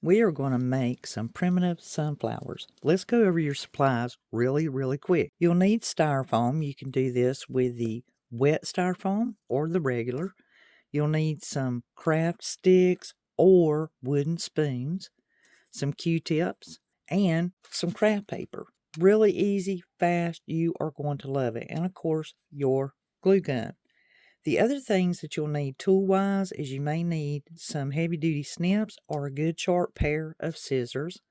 We are going to make some primitive sunflowers. Let's go over your supplies really quick. You'll need styrofoam. You can do this with the wet styrofoam or the regular. You'll need some craft sticks or wooden spoons, some Q-tips, and some craft paper. Really easy, fast. You are going to love it. And of course, your glue gun. The other things that you'll need tool-wise is you may need some heavy-duty snips or a good sharp pair of scissors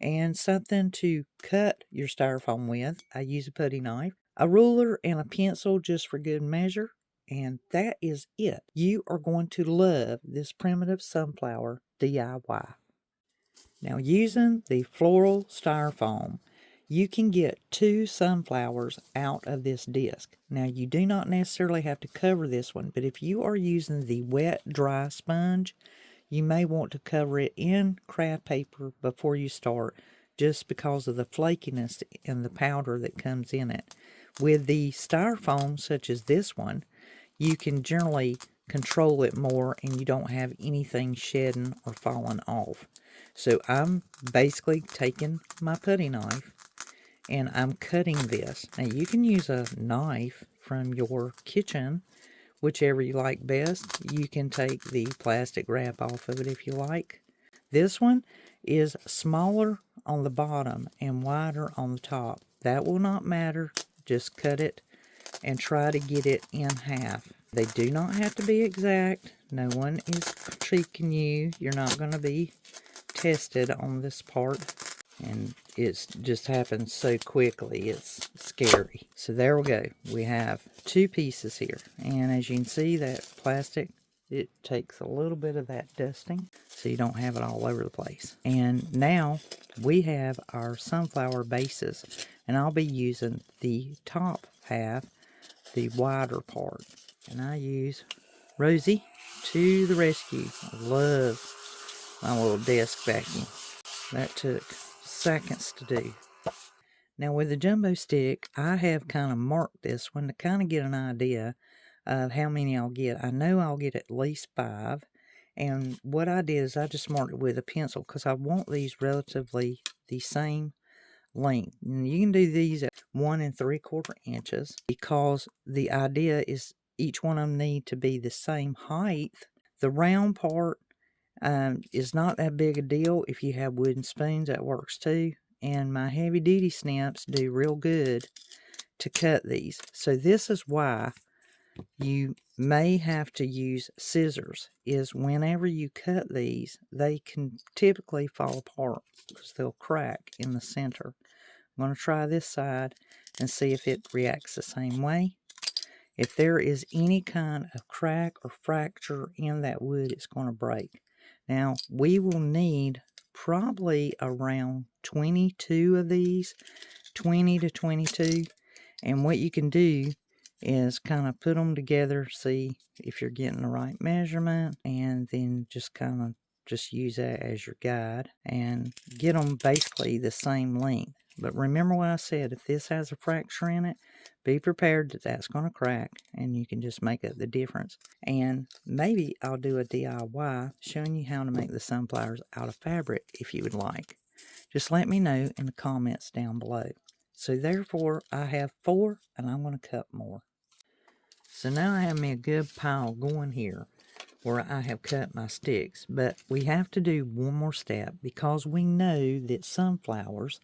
and something to cut your styrofoam with. I use a putty knife, a ruler, and a pencil just for good measure, and that is it. You are going to love this primitive sunflower DIY. Now, using the floral styrofoam, you can get 2 sunflowers out of this disc. Now, you do not necessarily have to cover this one, but if you are using the wet, dry sponge, you may want to cover it in craft paper before you start, just because of the flakiness and the powder that comes in it. With the styrofoam, such as this one, you can generally control it more and you don't have anything shedding or falling off. So I'm basically taking my putty knife and I'm cutting this. Now you can use a knife from your kitchen, whichever you like best. You can take the plastic wrap off of it if you like. This one is smaller on the bottom and wider on the top. That will not matter. Just cut it and try to get it in half. They do not have to be exact. No one is critiquing you. You're not going to be tested on this part. And it just happens so quickly, it's scary. So there we go. We have 2 pieces here. And as you can see, that plastic, it takes a little bit of that dusting so you don't have it all over the place. And now we have our sunflower bases. And I'll be using the top half, the wider part. And I use Rosie to the rescue. I love my little desk vacuum. That took seconds to do. Now with the jumbo stick, I have kind of marked this one to kind of get an idea of how many I'll get. I know I'll get at least 5. And what I did is I just marked it with a pencil because I want these relatively the same length. And you can do these at 1 3/4 inches because the idea is each one of them need to be the same height. The round part is not that big a deal. If you have wooden spoons, that works too. And my heavy duty snips do real good to cut these. So this is why you may have to use scissors, is whenever you cut these, they can typically fall apart because they'll crack in the center. I'm going to try this side and see if it reacts the same way. If there is any kind of crack or fracture in that wood, it's going to break. Now, we will need probably around 22 of these, 20 to 22. And what you can do is kind of put them together, see if you're getting the right measurement, and then just kind of just use that as your guide and get them basically the same length. But remember what I said, if this has a fracture in it, be prepared that that's going to crack, and you can just make up the difference. And maybe I'll do a DIY showing you how to make the sunflowers out of fabric if you would like. Just let me know in the comments down below. So therefore, I have 4, and I'm going to cut more. So now I have me a good pile going here where I have cut my sticks. But we have to do one more step because we know that sunflowers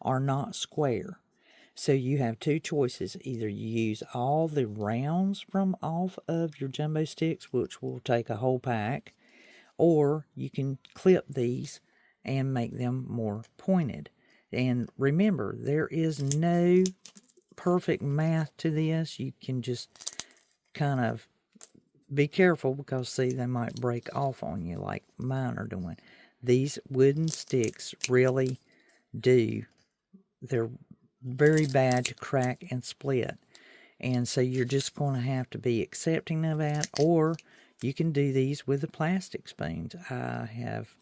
are not square. So you have 2 choices. Either you use all the rounds from off of your jumbo sticks, which will take a whole pack, or you can clip these and make them more pointed. And remember, there is no perfect math to this. You can just kind of be careful because, see, they might break off on you like mine are doing. These wooden sticks really do. They're very bad to crack and split. And so you're just going to have to be accepting of that. Or you can do these with the plastic spoons. I have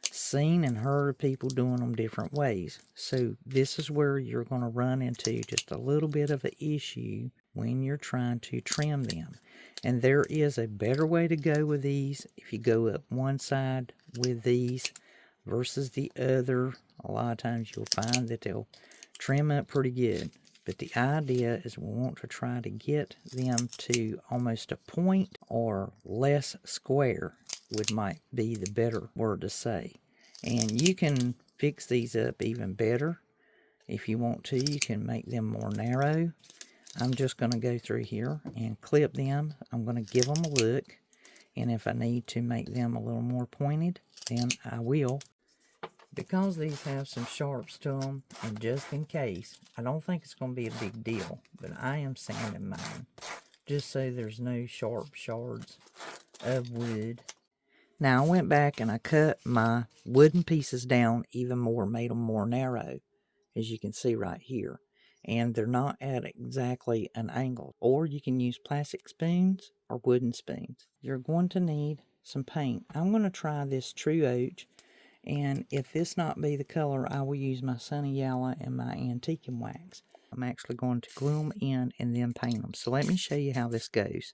seen and heard of people doing them different ways. So this is where you're going to run into just a little bit of an issue when you're trying to trim them. And there is a better way to go with these. If you go up one side with these versus the other. A lot of times you'll find that they'll trim up pretty good. But the idea is we want to try to get them to almost a point or less square, would might be the better word to say. And you can fix these up even better. If you want to, you can make them more narrow. I'm just going to go through here and clip them. I'm going to give them a look. And if I need to make them a little more pointed, then I will. Because these have some sharps to them, and just in case, I don't think it's going to be a big deal, but I am sanding mine, just so there's no sharp shards of wood. Now I went back and I cut my wooden pieces down even more, made them more narrow, as you can see right here. And they're not at exactly an angle. Or you can use plastic spoons or wooden spoons. You're going to need some paint. I'm going to try this True Oak. And if this not be the color, I will use my Sunny Yellow and my Antiquing Wax. I'm actually going to glue them in and then paint them. So let me show you how this goes.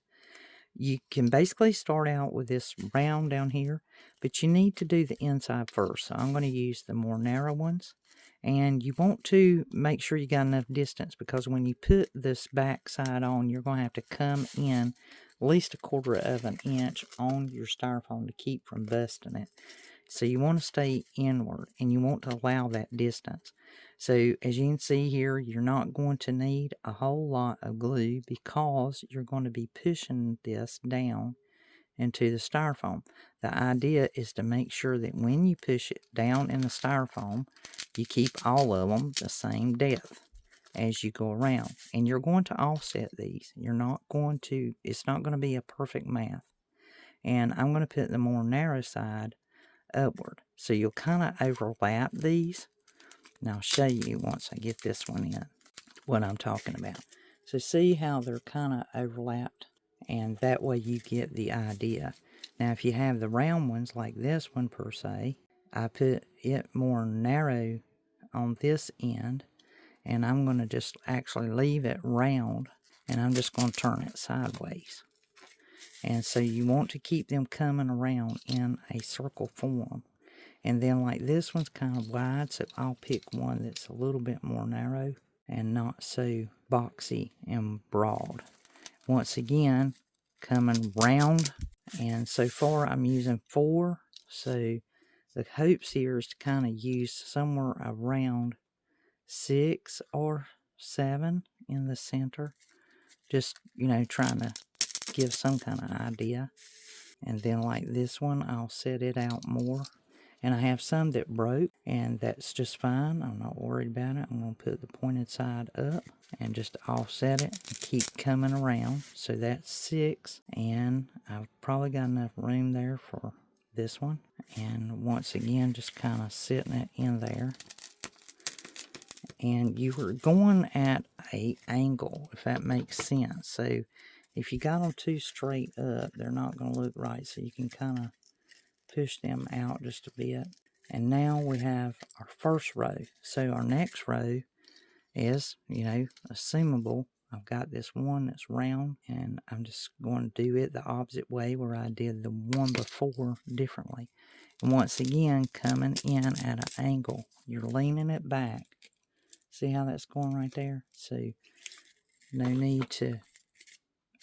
You can basically start out with this round down here, but you need to do the inside first. So I'm going to use the more narrow ones. And you want to make sure you got enough distance, because when you put this back side on, you're going to have to come in at least 1/4 of an inch on your styrofoam to keep from busting it. So you want to stay inward, and you want to allow that distance. So as you can see here, you're not going to need a whole lot of glue, because you're going to be pushing this down into the styrofoam. The idea is to make sure that when you push it down in the styrofoam, you keep all of them the same depth as you go around. And you're going to offset these. You're not going to, it's not going to be a perfect math. And I'm going to put the more narrow side upward. So you'll kind of overlap these. Now I'll show you once I get this one in what I'm talking about. So see how they're kind of overlapped? And that way you get the idea. Now if you have the round ones like this one per se, I put it more narrow on this end, and I'm going to just actually leave it round, and I'm just going to turn it sideways. And so you want to keep them coming around in a circle form. And then like this one's kind of wide, so I'll pick one that's a little bit more narrow and not so boxy and broad. Once again, coming round, and so far I'm using 4. So the hopes here is to kind of use somewhere around 6 or 7 in the center. Just, you know, trying to give some kind of idea. And then like this one, I'll set it out more. And I have some that broke, and that's just fine. I'm not worried about it. I'm going to put the pointed side up and just offset it and keep coming around. So that's 6, and I've probably got enough room there for this one. And once again, just kind of sitting it in there. And you are going at an angle, if that makes sense. So if you got them too straight up, they're not going to look right. So you can kind of push them out just a bit. And now we have our first row. So our next row is, you know, assumable. I've got this one that's round, and I'm just going to do it the opposite way where I did the one before differently. And once again, coming in at an angle. You're leaning it back. See how that's going right there? So no need to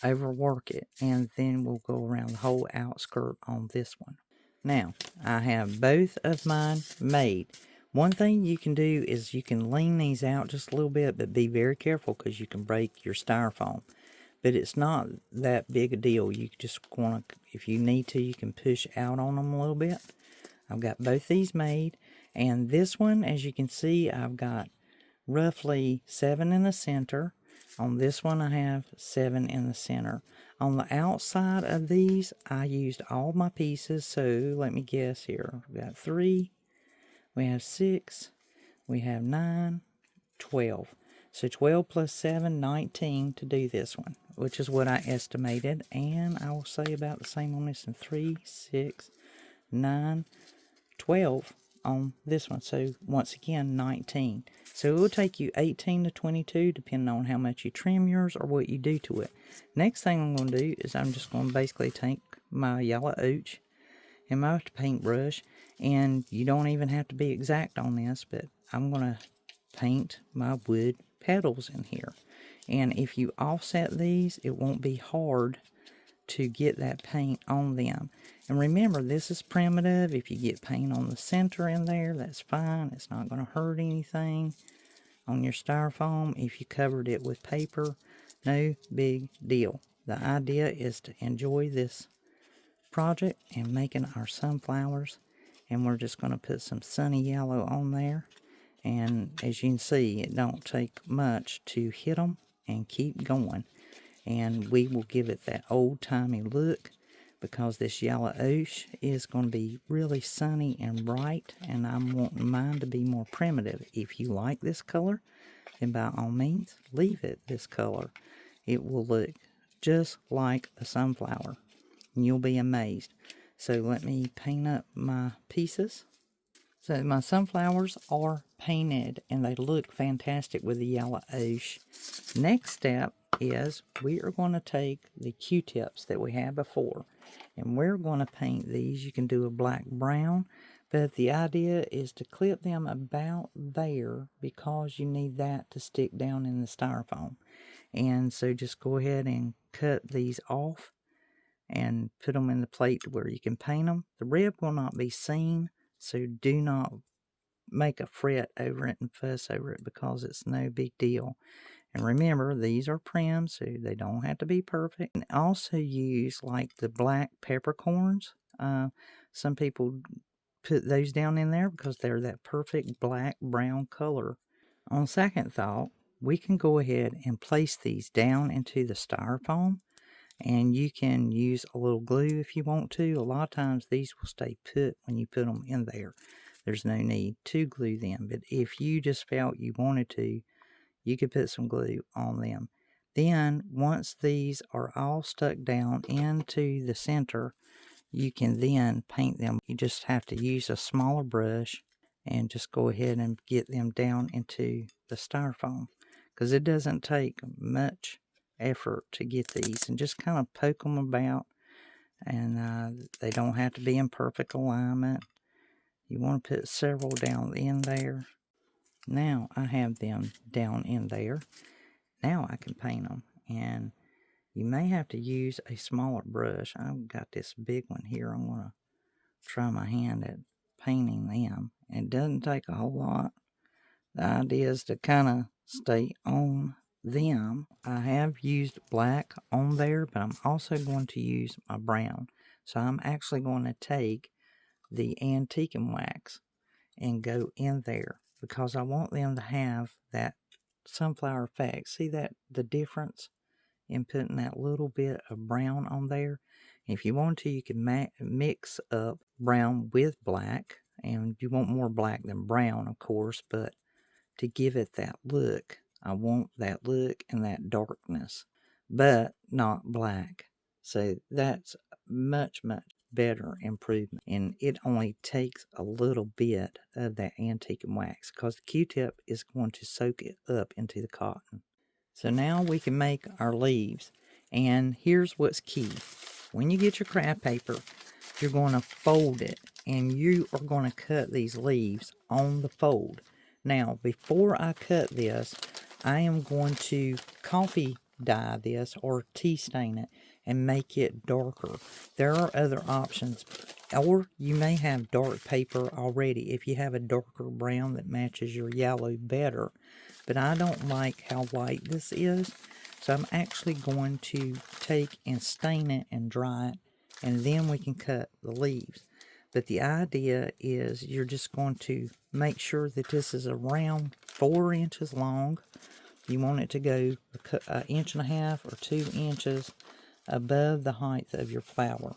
overwork it. And then we'll go around the whole outskirt on this one. Now, I have both of mine made. One thing you can do is you can lean these out just a little bit, but be very careful because you can break your styrofoam. But it's not that big a deal. You just want to, if you need to, you can push out on them a little bit. I've got both these made. And this one, as you can see, I've got roughly 7 in the center. On this one, I have 7 in the center. On the outside of these, I used all my pieces. So let me guess here. We've got 3, we have 6, we have 9, 12. So 12 plus 7, 19 to do this one, which is what I estimated. And I will say about the same on this one. 3, 6, 9, 12 on this one. So once again, 19. So it will take you 18 to 22 depending on how much you trim yours or what you do to it. Next thing I'm going to do is I'm just going to basically take my yellow oak, and my paintbrush, and you don't even have to be exact on this, but I'm going to paint my wood petals in here. And if you offset these, it won't be hard to get that paint on them. And remember, this is primitive. If you get paint on the center in there, that's fine. It's not going to hurt anything on your styrofoam. If you covered it with paper, no big deal. The idea is to enjoy this project and making our sunflowers. And we're just going to put some sunny yellow on there. And as you can see, it don't take much to hit them and keep going. And we will give it that old-timey look, because this yellow oche is going to be really sunny and bright, and I'm wanting mine to be more primitive. If you like this color, then by all means, leave it this color. It will look just like a sunflower, and you'll be amazed. So let me paint up my pieces. So my sunflowers are painted, and they look fantastic with the yellow oche. Next step is we are going to take the Q-tips that we had before, and we're going to paint these. You can do a black brown, but the idea is to clip them about there, because you need that to stick down in the styrofoam. And so just go ahead and cut these off and put them in the plate where you can paint them. The red will not be seen, so do not make a fret over it and fuss over it, because it's no big deal. And remember, these are Prim, so they don't have to be perfect. And also use like the black peppercorns. Some people put those down in there because they're that perfect black-brown color. On second thought, we can go ahead and place these down into the styrofoam. And you can use a little glue if you want to. A lot of times these will stay put when you put them in there. There's no need to glue them. But if you just felt you wanted to, you could put some glue on them. Then, once these are all stuck down into the center, you can then paint them. You just have to use a smaller brush and just go ahead and get them down into the styrofoam, because it doesn't take much effort to get these, and just kind of poke them about, and they don't have to be in perfect alignment. You want to put several down in there. Now I have them down in there. Now I can paint them, and you may have to use a smaller brush. I've got this big one here. I'm going to try my hand at painting them. It doesn't take a whole lot. The idea is to kind of stay on them. I have used black on there, but I'm also going to use my brown. So I'm actually going to take the antique and wax and go in there, because I want them to have that sunflower effect. See that, the difference in putting that little bit of brown on there? If you want to, you can mix up brown with black, and you want more black than brown, of course, but to give it that look, I want that look and that darkness, but not black. So that's much better improvement, and it only takes a little bit of that antique and wax, because the Q-tip is going to soak it up into the cotton. So now we can make our leaves, and here's what's key. When you get your craft paper, you're going to fold it, and you are going to cut these leaves on the fold. Now, before I cut this, I am going to coffee dye this or tea stain it and make it darker. There are other options, or you may have dark paper already if you have a darker brown that matches your yellow better. But I don't like how light this is, so I'm actually going to take and stain it and dry it, and then we can cut the leaves. But the idea is you're just going to make sure that this is around 4 inches long. You want it to go 1.5 inches or 2 inches above the height of your flower,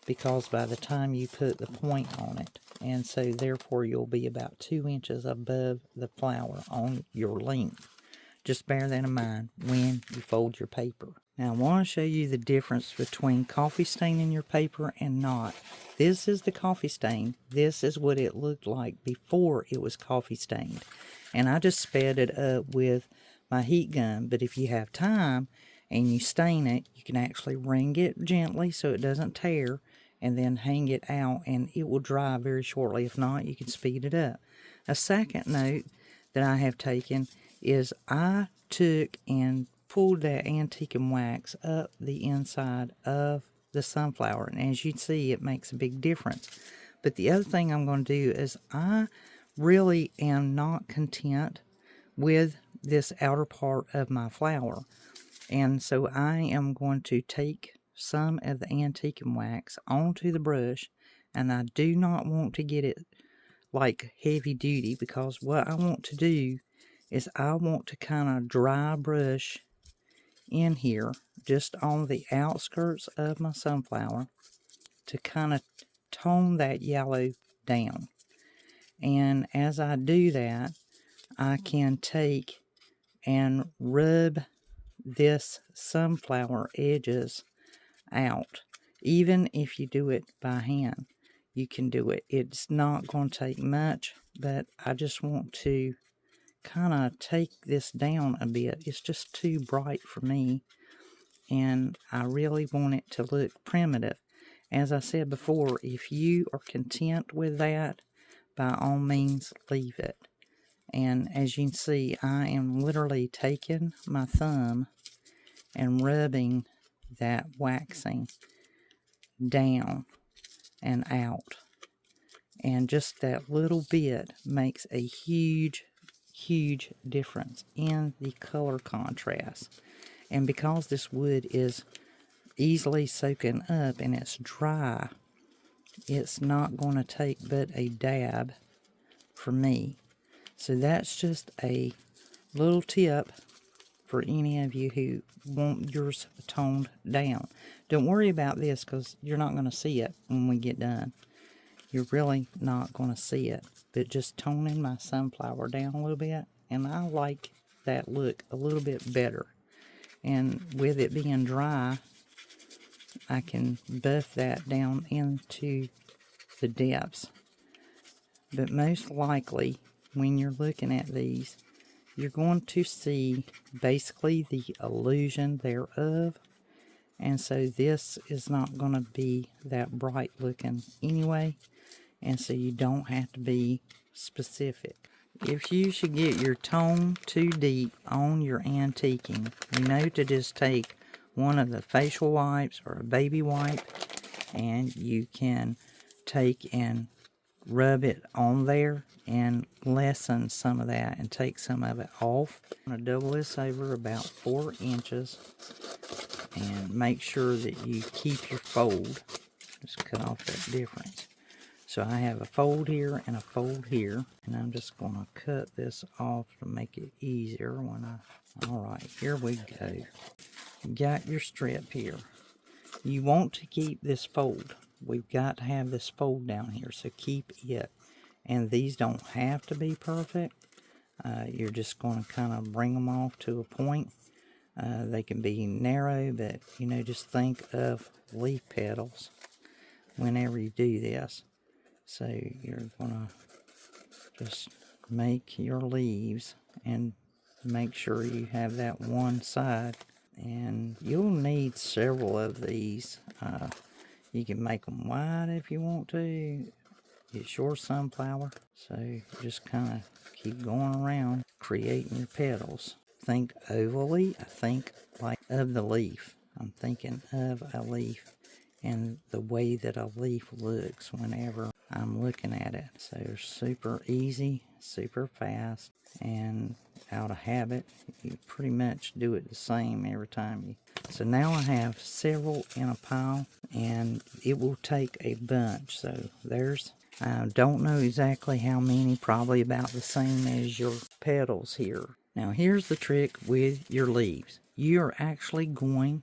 because by the time you put the point on it, and so therefore you'll be about 2 inches above the flower on your length. Just bear that in mind when you fold your paper. Now I want to show you the difference between coffee staining your paper and not. This is the coffee stain. This is what it looked like before it was coffee stained. And I just sped it up with my heat gun. But if you have time and you stain it, you can actually wring it gently so it doesn't tear, and then hang it out, and it will dry very shortly. If not, you can speed it up. A second note that I have taken is I took and pulled that antique and wax up the inside of the sunflower, and as you can see, it makes a big difference. But the other thing I'm going to do is I really am not content with this outer part of my flower, and so I am going to take some of the antique and wax onto the brush, and I do not want to get it like heavy duty, because what I want to do is I want to kind of dry brush in here just on the outskirts of my sunflower to kind of tone that yellow down. And as I do that, I can take and rub this sunflower edges out. Even if you do it by hand, you can do it. It's not going to take much, but I just want to kind of take this down a bit. It's just too bright for me, and I really want it to look primitive. As I said before, if you are content with that, by all means leave it. And as you can see, I am literally taking my thumb and rubbing that waxing down and out. And just that little bit makes a huge difference in the color contrast. And because this wood is easily soaking up and it's dry, it's not going to take but a dab for me. So that's just a little tip for any of you who want yours toned down. Don't worry about this, because you're not going to see it when we get done. You're really not going to see it. But just toning my sunflower down a little bit, and I like that look a little bit better. And with it being dry, I can buff that down into the depths. But most likely, when you're looking at these, you're going to see basically the illusion thereof. And so this is not going to be that bright looking anyway. And so you don't have to be specific. If you should get your tone too deep on your antiquing, you know to just take one of the facial wipes or a baby wipe, and you can take and rub it on there and lessen some of that and take some of it off. I'm going to double this over about 4 inches and make sure that you keep your fold. Just cut off that difference. So I have a fold here and a fold here, and I'm just going to cut this off to make it easier when alright, here we go. You got your strip here. You want to keep this fold. We've got to have this fold down here, so keep it. And these don't have to be perfect. You're just going to kind of bring them off to a point. They can be narrow, but you know, just think of leaf petals whenever you do this. So you're going to just make your leaves and make sure you have that one side. And you'll need several of these. You can make them wide if you want to. It's your sunflower, so you just kind of keep going around creating your petals. Think ovally. I think like of the leaf. I'm thinking of a leaf and the way that a leaf looks whenever I'm looking at it. So they're super easy, super fast, and out of habit, you pretty much do it the same every time you. So now I have several in a pile, and it will take a bunch. So there's, I don't know exactly how many, probably about the same as your petals here. Now here's the trick with your leaves. You're actually going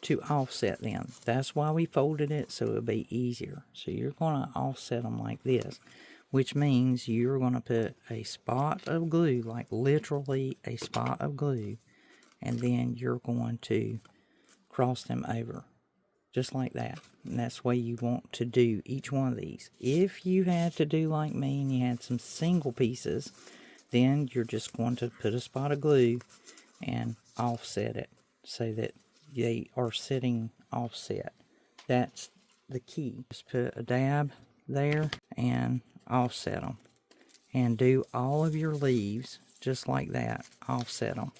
to offset them. That's why we folded it, so it'll be easier. So you're going to offset them like this, which means you're going to put a spot of glue, like literally a spot of glue, and then you're going to cross them over, just like that. And that's the way you want to do each one of these. If you had to do like me and you had some single pieces, then you're just going to put a spot of glue and offset it so that they are sitting offset. That's the key. Just put a dab there and offset them. And do all of your leaves just like that. Offset them.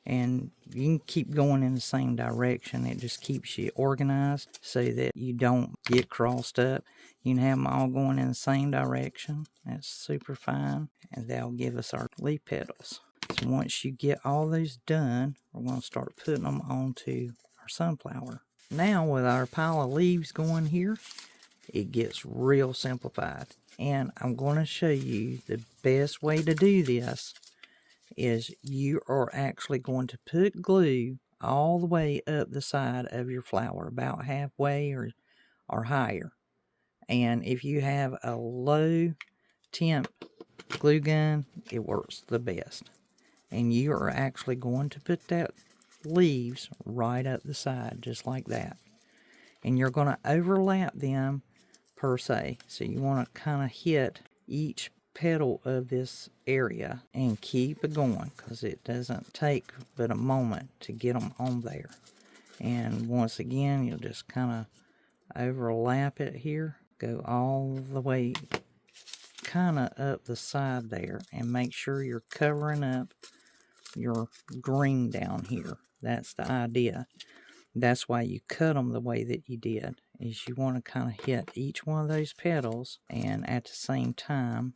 And you can keep going in the same direction. It just keeps you organized so that you don't get crossed up. You can have them all going in the same direction. That's super fine. And that'll give us our leaf petals. So once you get all those done, we're going to start putting them onto our sunflower. Now with our pile of leaves going here, it gets real simplified. And I'm going to show you the best way to do this is you are actually going to put glue all the way up the side of your flower, about halfway or higher. And if you have a low temp glue gun, it works the best. And you are actually going to put that leaves right up the side, just like that. And you're going to overlap them per se. So you want to kind of hit each petal of this area and keep it going, because it doesn't take but a moment to get them on there. And once again, you'll just kind of overlap it here, go all the way kind of up the side there, and make sure you're covering up your green down here. That's the idea. That's why you cut them the way that you did, is you want to kind of hit each one of those petals and at the same time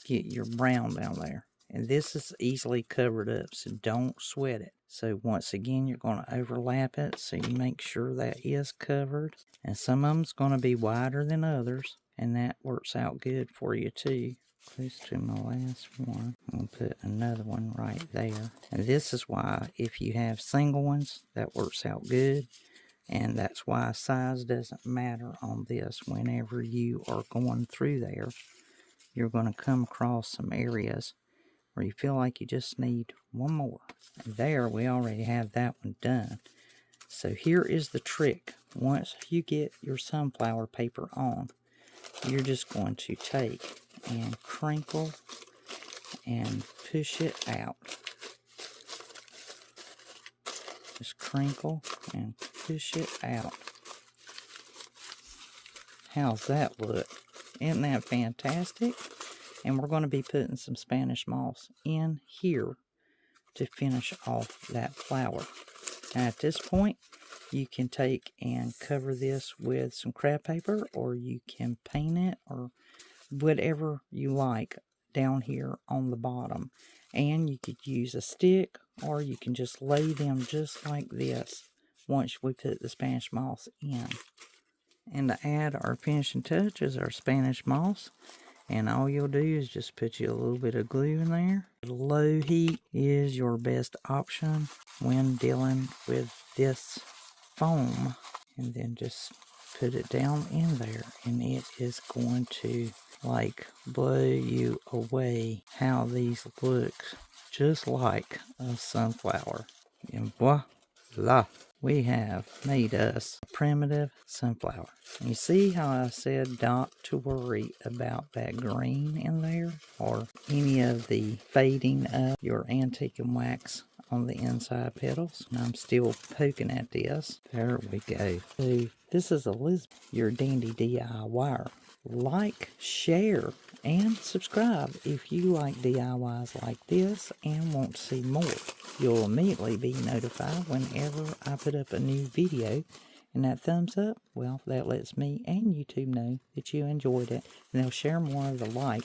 get your brown down there. And this is easily covered up, so don't sweat it. So once again, you're going to overlap it so you make sure that is covered. And some of them's going to be wider than others, and that works out good for you too. Close to my last one. I'm going to put another one right there. And this is why if you have single ones, that works out good. And that's why size doesn't matter on this. Whenever you are going through there, you're going to come across some areas where you feel like you just need one more. And there, we already have that one done. So here is the trick. Once you get your sunflower paper on, you're just going to take and crinkle and push it out. Just crinkle and push it out. How's that look? Isn't that fantastic? And we're going to be putting some Spanish moss in here to finish off that flower. And at this point, you can take and cover this with some craft paper, or you can paint it, or whatever you like down here on the bottom. And you could use a stick, or you can just lay them just like this once we put the Spanish moss in. And to add our finishing touch is our Spanish moss. And all you'll do is just put you a little bit of glue in there. Low heat is your best option when dealing with this foam. And then just put it down in there, and it is going to like blow you away how these look just like a sunflower. And voila, we have made us a primitive sunflower. You see how I said not to worry about that green in there or any of the fading of your antique and wax on the inside petals. And I'm still poking at this. There we go. So this is Elizabeth, your dandy DIYer. Like, share, and subscribe if you like DIYs like this and want to see more. You'll immediately be notified whenever I put up a new video. And that thumbs up, well, that lets me and YouTube know that you enjoyed it. And they'll share more of the like.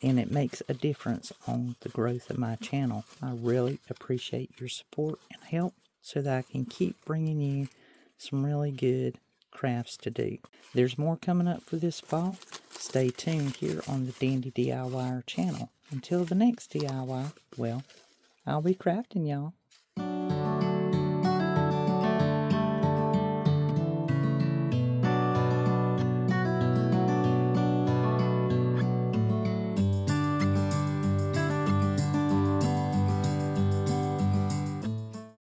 And it makes a difference on the growth of my channel. I really appreciate your support and help so that I can keep bringing you some really good crafts to do. There's more coming up for this fall. Stay tuned here on the Dandy DIY channel. Until the next DIY, well, I'll be crafting, y'all.